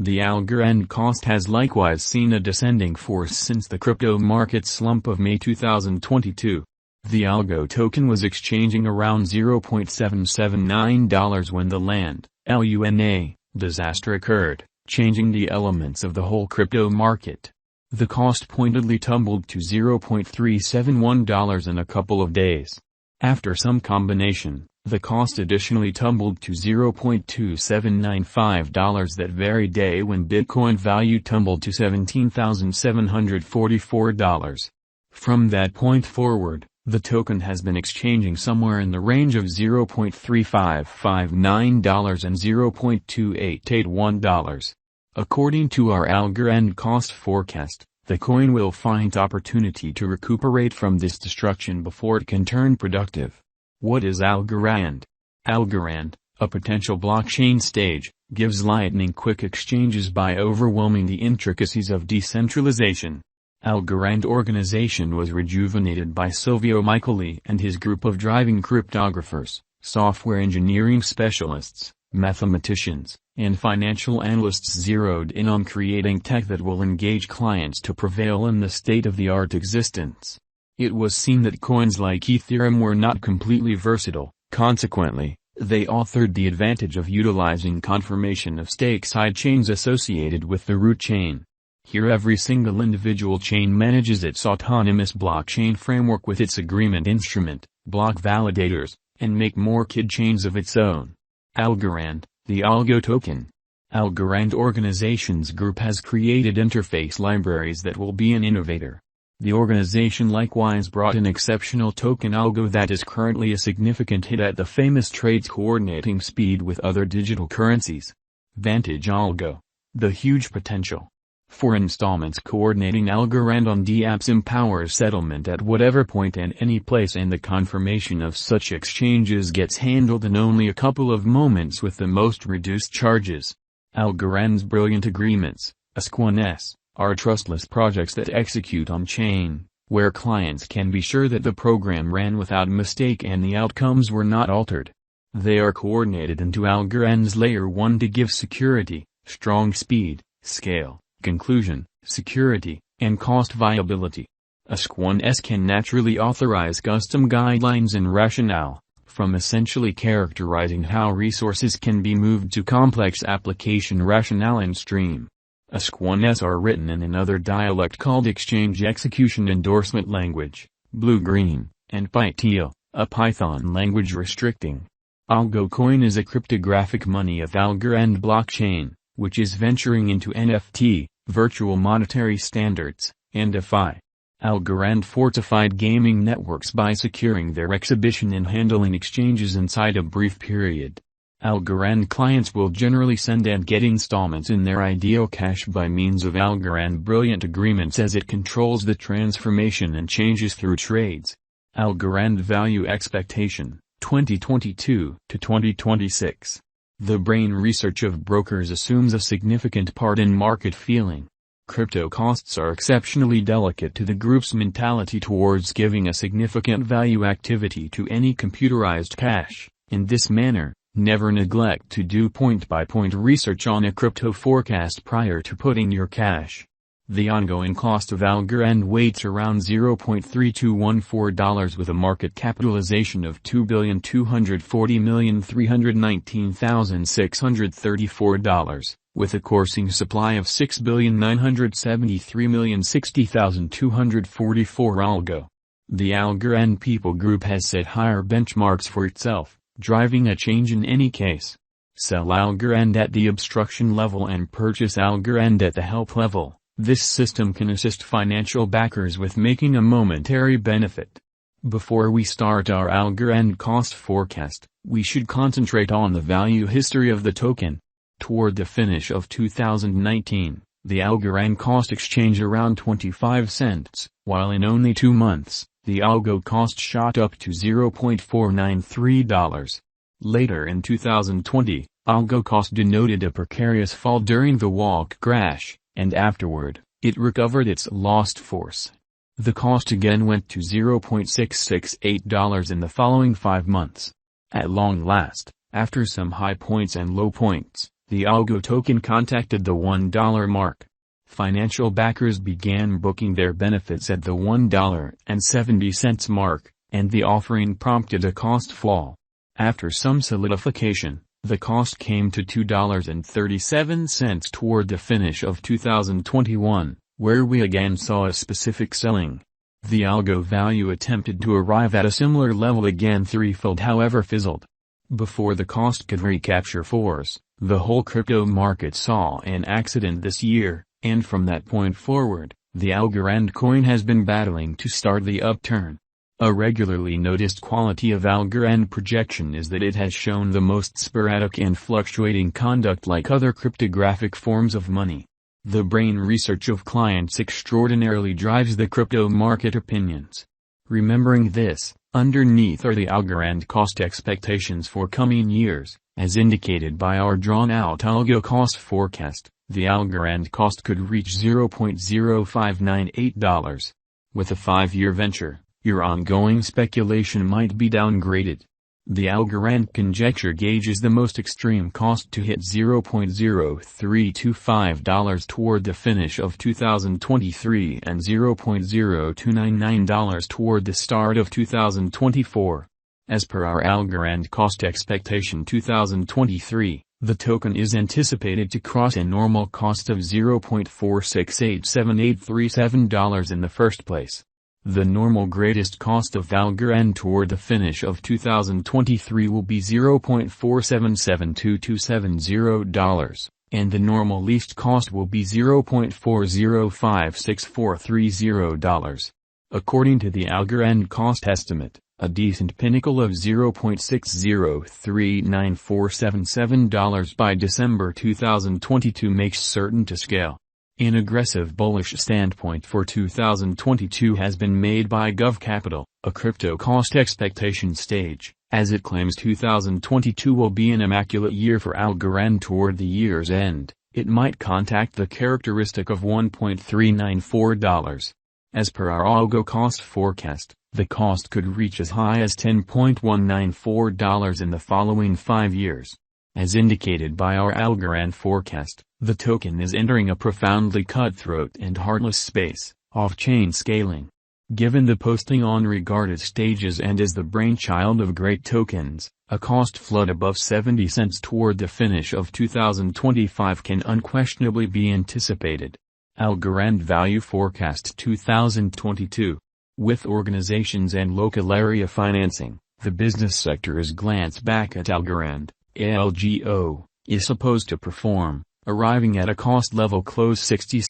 The Algorand cost has likewise seen a descending force since the crypto market slump of May 2022. The Algo token was exchanging around $0.779 when the LUNA disaster occurred, changing the elements of the whole crypto market. The cost pointedly tumbled to $0.371 in a couple of days. After some combination, the cost additionally tumbled to $0.2795 that very day when Bitcoin value tumbled to $17,744. From that point forward, the token has been exchanging somewhere in the range of $0.3559 and $0.2881. According to our Algorand cost forecast, the coin will find opportunity to recuperate from this destruction before it can turn productive. What is Algorand? Algorand, a potential blockchain stage, gives lightning-quick exchanges by overwhelming the intricacies of decentralization. Algorand organization was rejuvenated by Silvio Micheli and his group of driving cryptographers, software engineering specialists, mathematicians, and financial analysts zeroed in on creating tech that will engage clients to prevail in the state-of-the-art existence. It was seen that coins like Ethereum were not completely versatile. Consequently, they authored the advantage of utilizing confirmation of stake sidechains associated with the root chain. Here every single individual chain manages its autonomous blockchain framework with its agreement instrument, block validators, and make more KID chains of its own. Algorand, the Algo token. Algorand Organizations Group has created interface libraries that will be an innovator. The organization likewise brought an exceptional token Algo that is currently a significant hit at the famous trades coordinating speed with other digital currencies. Vantage Algo. The huge potential. For installments coordinating Algorand on dApps empowers settlement at whatever point and any place, and the confirmation of such exchanges gets handled in only a couple of moments with the most reduced charges. Algorand's brilliant agreements, ASQUNS, are trustless projects that execute on-chain, where clients can be sure that the program ran without mistake and the outcomes were not altered. They are coordinated into Algorand's Layer 1 to give security, strong speed, scale, conclusion, security, and cost viability. ASQUNS can naturally authorize custom guidelines and rationale, from essentially characterizing how resources can be moved to complex application rationale and stream. ASQUNS are written in another dialect called Exchange Execution Endorsement Language, Blue-Green, and Python, a Python language restricting. Algo coin is a cryptographic money of Algorand blockchain, which is venturing into NFT, virtual monetary standards, and DeFi. Algorand fortified gaming networks by securing their exhibition and handling exchanges inside a brief period. Algorand clients will generally send and get installments in their ideal cash by means of Algorand brilliant agreements, as it controls the transformation and changes through trades. Algorand value expectation, 2022 to 2026. The brain research of brokers assumes a significant part in market feeling. Crypto costs are exceptionally delicate to the group's mentality towards giving a significant value activity to any computerized cash. In this manner, never neglect to do point-by-point research on a crypto forecast prior to putting your cash. The ongoing cost of Algorand weights around $0.3214 with a market capitalization of $2,240,319,634, with a coursing supply of $6,973,060,244 Algo. The Algorand People Group has set higher benchmarks for itself, driving a change in any case. Sell Algorand at the obstruction level and purchase Algorand at the help level. This system can assist financial backers with making a momentary benefit. Before we start our Algorand cost forecast, we should concentrate on the value history of the token. Toward the finish of 2019, the Algorand cost exchanged around 25 cents, while in only 2 months, the Algo cost shot up to $0.493. Later in 2020, Algo cost denoted a precarious fall during the walk crash, and afterward, it recovered its lost force. The cost again went to $0.668 in the following 5 months. At long last, after some high points and low points, the Algo token contacted the $1 mark. Financial backers began booking their benefits at the $1.70 mark, and the offering prompted a cost fall. After some solidification, the cost came to $2.37 toward the finish of 2021, where we again saw a specific selling. The Algo value attempted to arrive at a similar level again threefold, however fizzled. Before the cost could recapture force, the whole crypto market saw an accident this year, and from that point forward, the Algorand coin has been battling to start the upturn. A regularly noticed quality of Algorand projection is that it has shown the most sporadic and fluctuating conduct like other cryptographic forms of money. The brain research of clients extraordinarily drives the crypto market opinions. Remembering this, underneath are the Algorand cost expectations for coming years, as indicated by our drawn-out Algo cost forecast. The Algorand cost could reach $0.0598. With a 5-year venture, your ongoing speculation might be downgraded. The Algorand conjecture gauges the most extreme cost to hit $0.0325 toward the finish of 2023 and $0.0299 toward the start of 2024. As per our Algorand cost expectation 2023, the token is anticipated to cross a normal cost of $0.468787 in the first place. The normal greatest cost of Algorand toward the finish of 2023 will be $0.477227, and the normal least cost will be $0.40564330. According to the Algorand cost estimate, a decent pinnacle of $0.60394777 by December 2022 makes certain to scale. An aggressive bullish standpoint for 2022 has been made by Gov Capital, a crypto cost expectation stage, as it claims 2022 will be an immaculate year for Algorand toward the year's end. It might contact the characteristic of $1.394. As per our Algo cost forecast, the cost could reach as high as $10.194 in the following 5 years. As indicated by our Algorand forecast, the token is entering a profoundly cutthroat and heartless space, off-chain scaling. Given the posting on regarded stages and as the brainchild of great tokens, a cost flood above 70 cents toward the finish of 2025 can unquestionably be anticipated. Algorand Value Forecast 2022. With organizations and local area financing, the business sector is glance back at Algorand. Algo is supposed to perform, arriving at a cost level close 60